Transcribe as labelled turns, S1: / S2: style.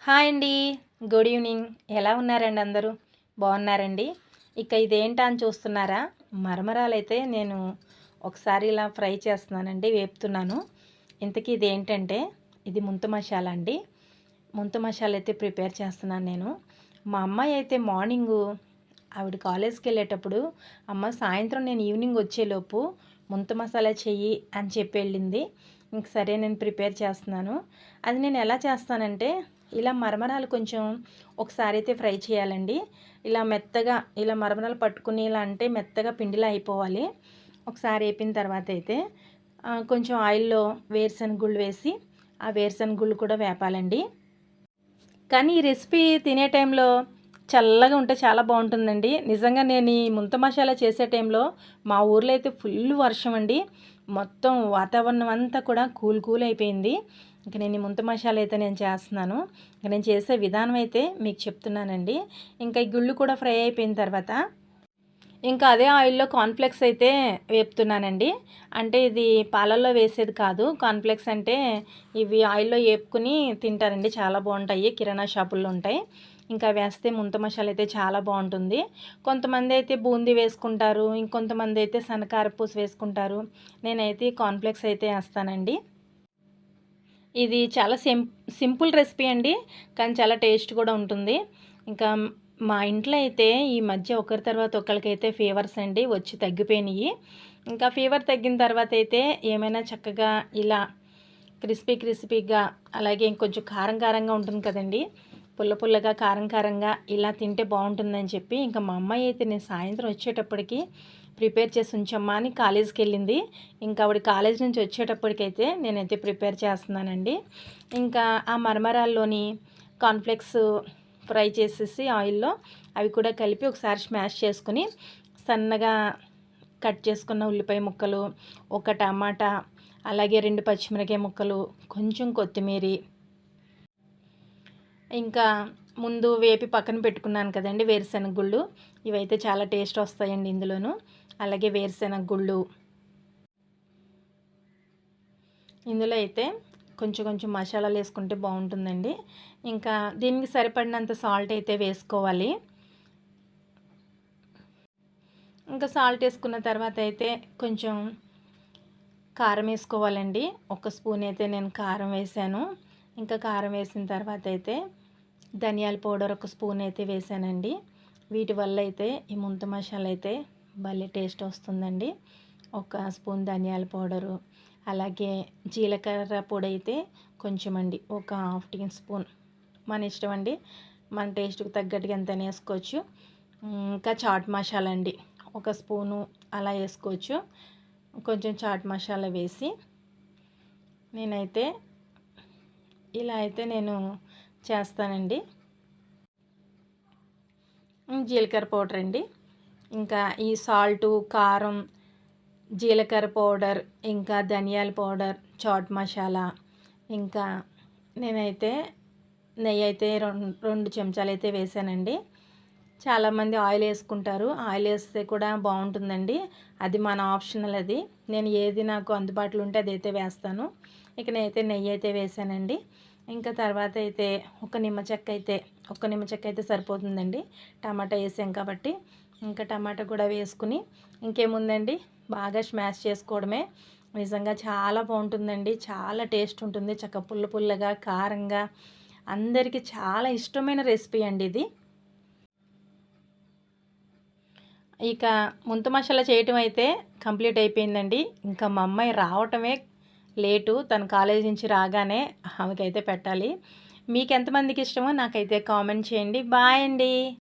S1: Hi అండి. Good evening. ఎలా ఉన్నారండి అందరూ? బాగున్నారండి? ఇక ఇదేంటా అని చూస్తున్నారా? మరమరాలైతే నేను ఒకసారి ఇలా ఫ్రై చేస్తున్నానండి, వేపుతున్నాను. ఇంతకీ ఇదేంటంటే ఇది ముంత మసాలా అండి. ముంత మసాలా అయితే ప్రిపేర్ చేస్తున్నాను నేను. మా అమ్మాయి అయితే మార్నింగు ఆవిడ కాలేజ్కి వెళ్ళేటప్పుడు, అమ్మ సాయంత్రం నేను ఈవినింగ్ వచ్చేలోపు ముంత మసాలా చెయ్యి అని చెప్పి వెళ్ళింది. ఇంక సరే నేను ప్రిపేర్ చేస్తున్నాను. అది నేను ఎలా చేస్తానంటే, ఇలా మరమరాలు కొంచెం ఒకసారి అయితే ఫ్రై చేయాలండి. ఇలా మెత్తగా ఇలా మరమరాలు పట్టుకుని ఇలా అంటే మెత్తగా పిండిలా అయిపోవాలి. ఒకసారి వేపిన తర్వాత అయితే కొంచెం ఆయిల్లో వేరుశనగ గుళ్ళు వేసి ఆ వేరుశనగ గుళ్ళు కూడా వేపాలండి. కానీ ఈ రెసిపీ తినే టైంలో చల్లగా ఉంటే చాలా బాగుంటుందండి. నిజంగా నేను ఈ ముంత మసాలా చేసే టైంలో మా ఊర్లో అయితే ఫుల్ వర్షం అండి. మొత్తం వాతావరణం అంతా కూడా కూల్ అయిపోయింది. ఇంక నేను ఈ ముంత మసాలా అయితే నేను చేస్తున్నాను. ఇంక నేను చేసే విధానం అయితే మీకు చెప్తున్నానండి. ఇంకా ఈ గుళ్ళు కూడా ఫ్రై అయిపోయిన తర్వాత ఇంకా అదే ఆయిల్లో కార్న్‌ఫ్లెక్స్ అయితే వేపుతున్నానండి. అంటే ఇది పాలల్లో వేసేది కాదు. కార్న్‌ఫ్లెక్స్ అంటే ఇవి ఆయిల్లో వేపుకొని తింటారండి. చాలా బాగుంటాయి. కిరాణా షాపుల్లో ఉంటాయి. ఇంకా వేస్తే ముంత మసాలా అయితే చాలా బాగుంటుంది. కొంతమంది అయితే బూందీ వేసుకుంటారు. ఇంకొంతమంది అయితే సన్నకారపూస వేసుకుంటారు. నేనైతే కార్న్‌ఫ్లెక్స్ అయితే వేస్తానండి. ఇది చాలా సింపుల్ రెసిపీ అండి. కానీ చాలా టేస్ట్ కూడా ఉంటుంది. ఇంకా మా ఇంట్లో అయితే ఈ మధ్య ఒకరి తర్వాత ఒకరికైతే ఫీవర్స్ అండి వచ్చి తగ్గిపోయినాయి. ఇంకా ఫీవర్ తగ్గిన తర్వాత అయితే ఏమైనా చక్కగా ఇలా క్రిస్పీగా అలాగే ఇంకొంచెం కారంగా ఉంటుంది కదండి. పుల్లగా కారంగా ఇలా తింటే బాగుంటుందని చెప్పి ఇంకా మా అమ్మాయి అయితే నేను సాయంత్రం వచ్చేటప్పటికి ప్రిపేర్ చేసి ఉంచమ్మా అని కాలేజీకి వెళ్ళింది. ఇంకా ఆవిడ కాలేజ్ నుంచి వచ్చేటప్పటికైతే నేనైతే ప్రిపేర్ చేస్తున్నానండి. ఇంకా ఆ మరమరాల్లోని కార్న్‌ఫ్లెక్స్ ఫ్రై చేసేసి ఆయిల్లో అవి కూడా కలిపి ఒకసారి స్మాష్ చేసుకుని సన్నగా కట్ చేసుకున్న ఉల్లిపాయ ముక్కలు, ఒక టమాటా, అలాగే 2 పచ్చిమిరపకాయ ముక్కలు, కొంచెం కొత్తిమీరి, ఇంకా ముందు వేపి పక్కన పెట్టుకున్నాను కదండి వేరుశెనగ గుళ్ళు. ఇవైతే చాలా టేస్ట్ వస్తాయండి ఇందులోను. అలాగే వేరుశెనగ గుళ్ళు ఇందులో అయితే కొంచెం మసాలాలు వేసుకుంటే బాగుంటుందండి. ఇంకా దీనికి సరిపడినంత సాల్ట్ అయితే వేసుకోవాలి. ఇంకా సాల్ట్ వేసుకున్న తర్వాత అయితే కొంచెం కారం వేసుకోవాలండి. ఒక స్పూన్ అయితే నేను కారం వేసాను. ఇంకా కారం వేసిన తర్వాత అయితే ధనియాల పౌడర్ ఒక స్పూన్ అయితే వేసానండి. వీటి వల్ల అయితే ఈ ముంత మసాలా అయితే భలే టేస్ట్ వస్తుందండి. ఒక స్పూన్ ధనియాల పౌడరు, అలాగే జీలకర్ర పొడి అయితే కొంచెం అండి, ఒక హాఫ్ టీ స్పూన్, మన ఇష్టం అండి. మన టేస్ట్కి తగ్గట్టుగా ఎంత వేసుకోవచ్చు. ఇంకా చాట్ మసాలా అండి ఒక స్పూను అలా వేసుకోవచ్చు. కొంచెం చాట్ మసాలా వేసి నేనైతే ఇలా అయితే నేను చేస్తానండి. జీలకర్ర పౌడర్ అండి. ఇంకా ఈ సాల్టు, కారం, జీలకర్ర పౌడర్, ఇంకా ధనియాల పౌడర్, చాట్ మసాలా, ఇంకా నేనైతే నెయ్యి అయితే 2 చెంచాలు అయితే వేసానండి. చాలామంది ఆయిల్ వేసుకుంటారు. ఆయిల్ వేస్తే కూడా బాగుంటుందండి. అది మన ఆప్షనల్ అది. నేను ఏది నాకు అందుబాటులో ఉంటే అదైతే వేస్తాను. ఇక నేనైతే నెయ్యి అయితే వేసానండి. ఇంకా తర్వాత అయితే ఒక నిమ్మ చెక్క అయితే సరిపోతుందండి. టమాటా వేసాం కాబట్టి. ఇంకా టమాటా కూడా వేసుకుని ఇంకేముందండి, బాగా స్మాష్ చేసుకోవడమే. నిజంగా చాలా బాగుంటుందండి. చాలా టేస్ట్ ఉంటుంది. చక్కగా పుల్లగా కారంగా అందరికీ చాలా ఇష్టమైన రెసిపీ అండి ఇది. ఇక ముంత మసాలా చేయటం అయితే కంప్లీట్ అయిపోయిందండి. ఇంకా మా అమ్మాయి రావటమే లేటు. తను కాలేజీ నుంచి రాగానే ఆమెకైతే పెట్టాలి. మీకు ఎంతమందికి ఇష్టమో నాకైతే కామెంట్ చేయండి. బాయ్ అండి.